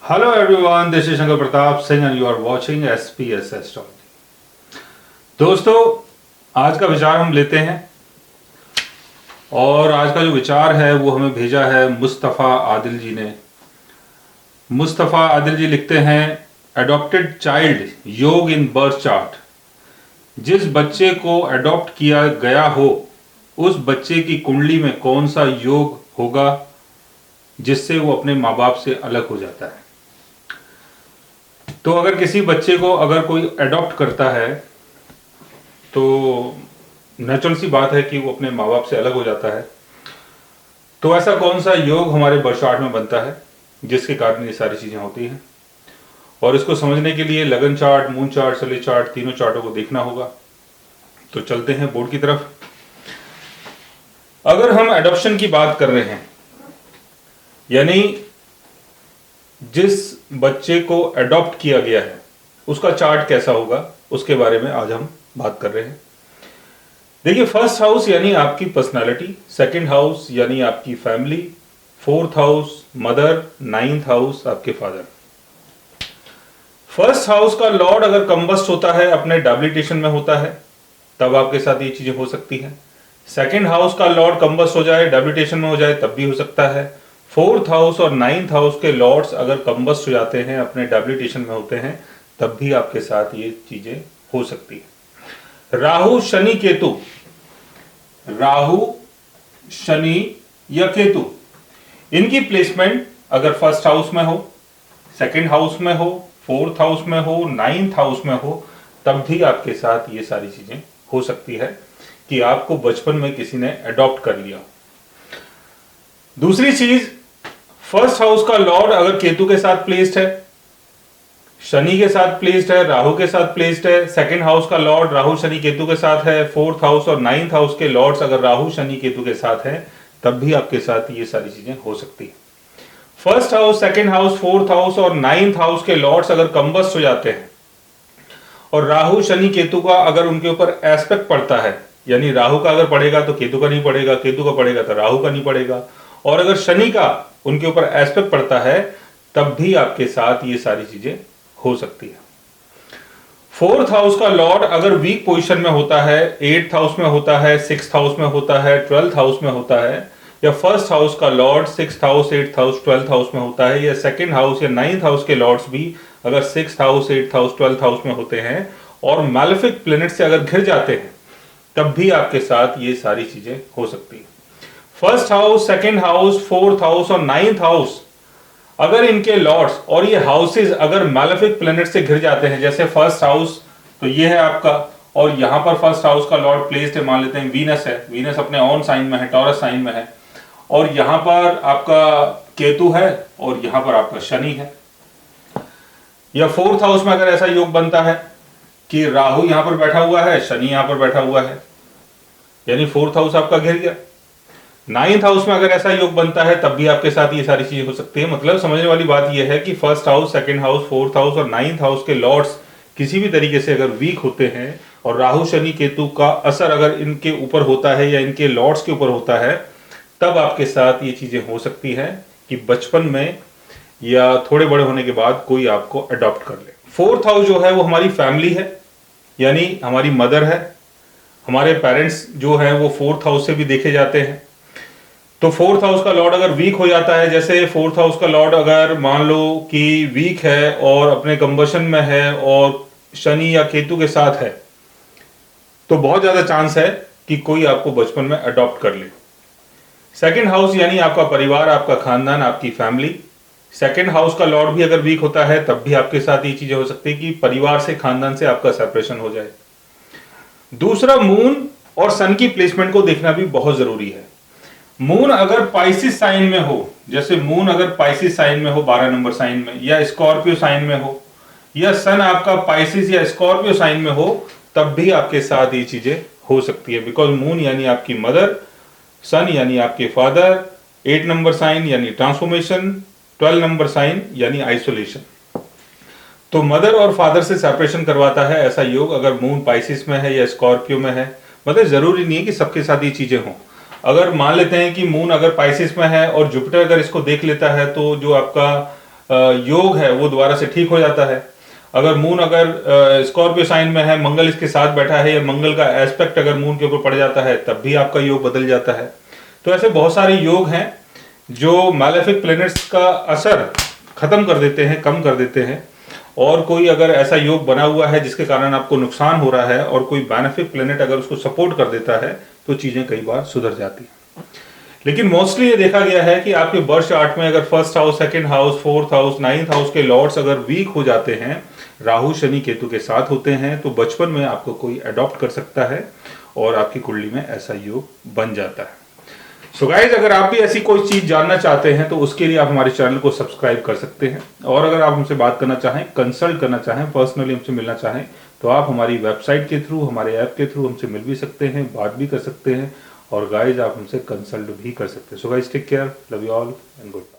Hello everyone, this is Shankar Pratap Singh and you are watching SPS Astrology। दोस्तों, आज का विचार हम लेते हैं और आज का जो विचार है वो हमें भेजा है मुस्तफ़ा आदिल जी ने। मुस्तफ़ा आदिल जी लिखते हैं, एडॉप्टेड चाइल्ड योग इन बर्थ चार्ट। जिस बच्चे को एडॉप्ट किया गया हो उस बच्चे की कुंडली में कौन सा योग होगा जिससे वो अपने माँ बाप से अलग हो जाता है। तो अगर किसी बच्चे को अगर कोई अडॉप्ट करता है तो नेचुरल सी बात है कि वो अपने माँ बाप से अलग हो जाता है। तो ऐसा कौन सा योग हमारे बर्थ चार्ट में बनता है जिसके कारण ये सारी चीज़ें होती हैं, और इसको समझने के लिए लगन चार्ट, मून चार्ट, सले चार्ट, तीनों चार्टों को देखना होगा। तो चलते हैं बोर्ड की तरफ। अगर हम एडॉप्शन की बात कर रहे हैं, यानी जिस बच्चे को अडॉप्ट किया गया है उसका चार्ट कैसा होगा उसके बारे में आज हम बात कर रहे हैं। देखिए, फर्स्ट हाउस यानी आपकी पर्सनालिटी, सेकंड हाउस यानी आपकी family, fourth house mother, ninth house आपके फादर। फर्स्ट हाउस का लॉर्ड अगर कंबस्ट होता है, अपने डैबिलिटेशन में होता है, तब आपके साथ ये चीजें हो सकती हैं। सेकंड हाउस का लॉर्ड कंबस्ट हो जाए, डैबिलिटेशन में हो जाए, तब भी हो सकता है। फोर्थ हाउस और नाइन्थ हाउस के लॉर्ड्स अगर कंबस्ट हो जाते हैं, अपने डैबिलिटेशन में होते हैं, तब भी आपके साथ ये चीजें हो सकती है। राहु शनि केतु, राहु शनि या केतु, इनकी प्लेसमेंट अगर फर्स्ट हाउस में हो, सेकंड हाउस में हो, फोर्थ हाउस में हो, नाइन्थ हाउस में हो, तब भी आपके साथ ये सारी चीजें हो सकती है कि आपको बचपन में किसी ने अडॉप्ट कर लिया। दूसरी चीज, फर्स्ट हाउस का लॉर्ड अगर केतु के साथ प्लेस्ड है, शनि के साथ प्लेस्ड है, राहु के साथ प्लेस्ड है, सेकंड हाउस का लॉर्ड राहु शनि केतु के साथ है, फोर्थ हाउस और नाइन्थ हाउस के लॉर्ड्स अगर राहु शनि केतु के साथ है, तब भी आपके साथ ये सारी चीजें हो सकती है। First house, second house, fourth house और नाइन्थ हाउस के लॉर्ड्स अगर कंबस्ट हो जाते हैं और राहु शनि केतु का अगर उनके ऊपर एस्पेक्ट पड़ता है, यानी राहु का अगर पड़ेगा तो केतु का नहीं पड़ेगा, केतु का पड़ेगा तो राहु का नहीं पड़ेगा, और अगर शनि का उनके ऊपर एस्पेक्ट पड़ता है, तब भी आपके साथ ये सारी चीजें हो सकती है। फोर्थ हाउस का लॉर्ड अगर वीक पोजीशन में होता है, एट्थ हाउस में होता है, सिक्स्थ हाउस में होता है, ट्वेल्थ हाउस में होता है, या फर्स्ट हाउस का Lord sixth house, eighth house, twelfth house में होता है, या सेकंड हाउस या नाइन्थ हाउस के लॉर्ड्स भी अगर sixth house, eighth house, twelfth house में होते हैं और मैलेफिक प्लैनेट से अगर घिर जाते हैं, तब भी आपके साथ ये सारी चीजें हो सकती है। First house, second house, fourth house और नाइन्थ हाउस अगर इनके लॉर्ड्स और ये हाउसेस अगर मैलेफिक प्लैनेट से घिर जाते हैं, जैसे फर्स्ट हाउस तो ये है आपका, और यहां पर फर्स्ट हाउस का लॉर्ड प्लेस्ड है, मान लेते हैं वीनस है, वीनस अपने ऑन साइन में है, टॉरस साइन में है, और यहां पर आपका केतु है और यहां पर आपका शनि है। या फोर्थ हाउस में अगर ऐसा योग बनता है कि राहु यहां पर बैठा हुआ है, शनि यहां पर बैठा हुआ है, यानी फोर्थ हाउस आपका घिर गया। नाइन्थ हाउस में अगर ऐसा योग बनता है, तब भी आपके साथ ये सारी चीजें हो सकती है। मतलब समझने वाली बात यह है कि first house, second house, fourth house और नाइन्थ हाउस के लॉर्ड्स किसी भी तरीके से अगर वीक होते हैं और राहु शनि केतु का असर अगर इनके ऊपर होता है या इनके लॉर्ड्स के ऊपर होता है, तब आपके साथ ये चीजें हो सकती है कि बचपन में या थोड़े बड़े होने के बाद कोई आपको अडॉप्ट कर ले। फोर्थ हाउस जो है वो हमारी फैमिली है, यानी हमारी मदर है, हमारे पेरेंट्स जो है वो फोर्थ हाउस से भी देखे जाते हैं। तो फोर्थ हाउस का लॉर्ड अगर वीक हो जाता है, जैसे फोर्थ हाउस का लॉर्ड अगर मान लो कि वीक है और अपने कंबशन में है और शनि या केतु के साथ है, तो बहुत ज्यादा चांस है कि कोई आपको बचपन में अडॉप्ट कर ले। सेकंड हाउस यानी आपका परिवार, आपका खानदान, आपकी फैमिली, सेकंड हाउस का लॉर्ड भी अगर वीक होता है, तब भी आपके साथ ये चीजें हो सकती है कि परिवार से, खानदान से आपका सेपरेशन हो जाए। दूसरा, मून और सन की प्लेसमेंट को देखना भी बहुत जरूरी है। मून अगर पाइसिस साइन में हो, जैसे मून अगर पाइसिस साइन में हो 12 नंबर साइन में, या स्कॉर्पियो साइन में हो, या सन आपका पाइसिस या स्कॉर्पियो साइन में हो, तब भी आपके साथ ये चीजें हो सकती है। बिकॉज मून यानी आपकी मदर, सन यानी आपके फादर, 8 नंबर साइन यानी ट्रांसफॉर्मेशन, 12 नंबर साइन यानी आइसोलेशन। तो मदर और फादर से सेपरेशन करवाता है ऐसा योग अगर मून पाइसिस में है या स्कॉर्पियो में है। मतलब जरूरी नहीं है कि सबके साथ ये चीजें हों। अगर मान लेते हैं कि मून अगर पाइसिस में है और जुपिटर अगर इसको देख लेता है, तो जो आपका योग है वो दोबारा से ठीक हो जाता है। अगर मून अगर स्कॉर्पियो साइन में है, मंगल इसके साथ बैठा है, या मंगल का एस्पेक्ट अगर मून के ऊपर पड़ जाता है, तब भी आपका योग बदल जाता है। तो ऐसे बहुत सारे योग हैं जो मैलेफिक प्लैनेट्स का असर खत्म कर देते हैं, कम कर देते हैं। और कोई अगर ऐसा योग बना हुआ है जिसके कारण आपको नुकसान हो रहा है और कोई बेनिफिक प्लैनेट अगर उसको सपोर्ट कर देता है, तो चीजें कई बार सुधर जाती हैं। लेकिन मोस्टली ये देखा गया है कि आपके बर्थ चार्ट में अगर first house, second house, fourth house, ninth house के लॉर्ड्स अगर वीक हो जाते हैं, राहु शनि केतु के साथ होते हैं, तो बचपन में आपको कोई अडॉप्ट कर सकता है और आपकी कुंडली में ऐसा योग बन जाता है। सो गाइज, अगर आप भी ऐसी कोई चीज जानना चाहते हैं तो उसके लिए आप हमारे चैनल को सब्सक्राइब कर सकते हैं। और अगर आप हमसे बात करना चाहें, कंसल्ट करना चाहें, पर्सनली हमसे मिलना चाहें, तो आप हमारी वेबसाइट के थ्रू, हमारे ऐप के थ्रू हमसे मिल भी सकते हैं, बात भी कर सकते हैं, और गाइज आप हमसे कंसल्ट भी कर सकते हैं। So guys, take care, love you all and good.